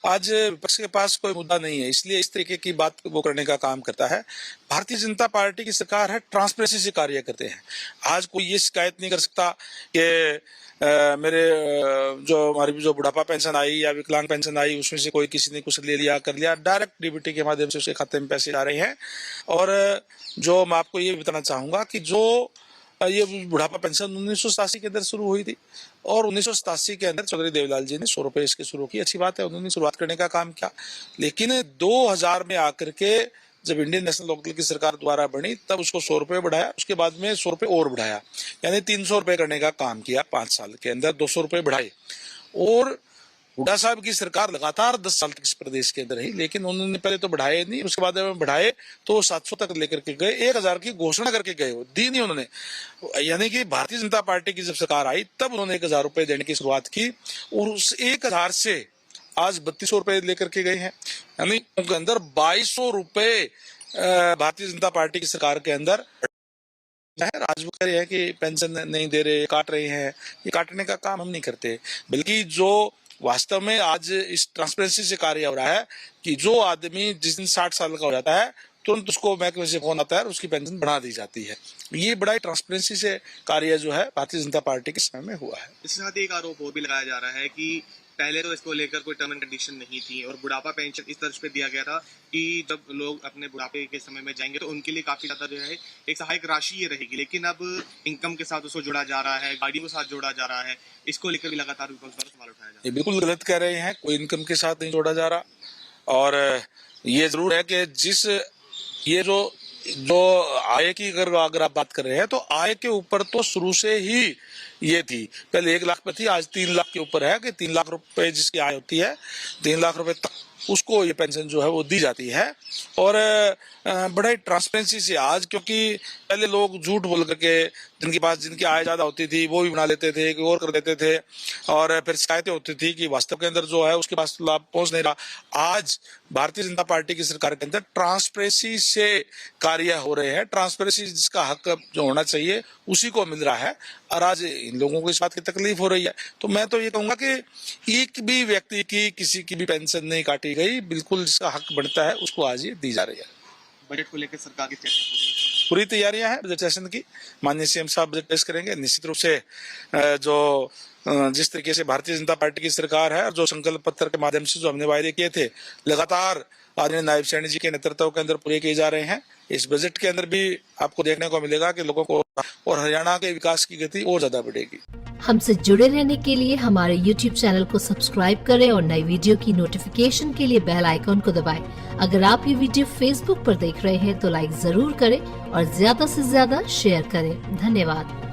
आज विपक्ष के पास कोई मुद्दा नहीं है, इसलिए इस तरीके की बात वो करने का काम करता है। भारतीय जनता पार्टी की सरकार है, ट्रांसपेरेंसी से कार्य करते हैं। आज कोई ये शिकायत नहीं कर सकता कि मेरे जो हमारी जो बुढ़ापा पेंशन आई या विकलांग पेंशन आई उसमें से कोई किसी ने कुछ ले लिया कर लिया। डायरेक्ट डीबीटी के माध्यम से उसके खाते में पैसे जा रहे हैं। और जो मैं आपको ये बताना चाहूंगा कि जो ये बुढ़ापा पेंशन 1987 के अंदर शुरू हुई थी और 1987 के अंदर चौधरी देवीलाल जी ने 100 रुपए इसके शुरू की। अच्छी बात है, उन्होंने शुरुआत करने का काम किया। लेकिन 2000 में आकर के जब इंडियन नेशनल लोकदल की सरकार द्वारा बनी तब उसको 100 रुपए बढ़ाया, उसके बाद में 100 रुपए और बढ़ाया, यानी 300 रुपए करने का काम किया। 5 साल के अंदर 200 रुपए बढ़ाए। और हुड्डा साहब की सरकार लगातार 10 साल तक इस प्रदेश के अंदर रही, लेकिन उन्होंने पहले तो बढ़ाए नहीं, उसके बाद में बढ़ाए तो 700 तक लेकर के गए, 1000 की घोषणा करके गए, वो दी नहीं उन्होंने। यानी कि भारतीय जनता पार्टी की जब सरकार आई तब उन्होंने 1000 रुपए देने की शुरुआत की और उस 1000 से आज 3200 रुपए लेकर के गए हैं। यानी उनके अंदर 2200 रुपए भारतीय जनता पार्टी की सरकार के अंदर आज वो कह रहे हैं कि पेंशन नहीं दे रहे, काट रहे हैं। ये काटने का काम हम नहीं करते, बल्कि जो वास्तव में आज इस ट्रांसपेरेंसी से कार्य हो रहा है कि जो आदमी जिस दिन 60 साल का हो जाता है तुरंत उसको महकमे से फोन आता है और उसकी पेंशन बढ़ा दी जाती है। ये बड़ा ही ट्रांसपेरेंसी से कार्य जो है भारतीय जनता पार्टी के समय में हुआ है। इसके साथ एक आरोप और भी लगाया जा रहा है कि पहले तो इसको लेकर कोई टर्म एंड कंडीशन नहीं थी और बुढ़ापा पेंशन इस तरह पे दिया गया था कि जब लोग अपने बुढ़ापे के समय में जाएंगे तो उनके लिए काफी ज्यादा जो है एक सहायक राशि ये रहेगी। लेकिन अब इनकम के साथ उसको जोड़ा जा रहा है, गाड़ियों के साथ जोड़ा जा रहा है, इसको लेकर भी लगातार विपक्ष द्वारा सवाल उठाया जा रहा है। ये बिल्कुल गलत कह रहे हैं, कोई इनकम के साथ नहीं जोड़ा जा रहा। और ये जरूर है कि जिस ये जो आय की अगर आप बात कर रहे हैं तो आय के ऊपर तो शुरू से ही ये थी, पहले 1 लाख पे थी, आज 3 लाख के ऊपर है कि 3 लाख रुपए जिसकी आय होती है 3 लाख रुपए तक उसको ये पेंशन जो है वो दी जाती है। और बड़े ट्रांसपेरेंसी से आज, क्योंकि पहले लोग झूठ बोल करके जिनके पास जिनकी आय ज्यादा होती थी वो भी बना लेते थे, कोई और कर देते थे और फिर शिकायतें होती थी कि वास्तव के अंदर जो है उसके पास लाभ पहुंच नहीं रहा। आज भारतीय जनता पार्टी की सरकार के अंदर ट्रांसपेरेंसी से कार्य हो रहे हैं। ट्रांसपेरेंसी जिसका हक जो होना चाहिए उसी को मिल रहा है और आज इन लोगों को इस बात की तकलीफ हो रही है। तो मैं तो ये कहूंगा कि एक भी व्यक्ति की किसी की भी पेंशन नहीं काटी गई, बिल्कुल जिसका हक बनता है उसको आज ये दी जा रही है। बजट को लेकर सरकार की पूरी तैयारियां हैं बजट सेशन की। माननीय सीएम साहब बजट पेश करेंगे। निश्चित रूप से जो जिस तरीके से भारतीय जनता पार्टी की सरकार है और जो संकल्प पत्र के माध्यम से जो हमने वायदे किए थे लगातार आदरणीय नायब सैनी जी के नेतृत्व के अंदर पूरे किए जा रहे हैं। इस बजट के अंदर भी आपको देखने को मिलेगा कि लोगों को और हरियाणा के विकास की गति और ज्यादा बढ़ेगी। हमसे जुड़े रहने के लिए हमारे YouTube चैनल को सब्सक्राइब करें और नई वीडियो की नोटिफिकेशन के लिए बेल आइकॉन को दबाएं। अगर आप ये वीडियो Facebook पर देख रहे हैं तो लाइक जरूर करें और ज्यादा से ज्यादा शेयर करें। धन्यवाद।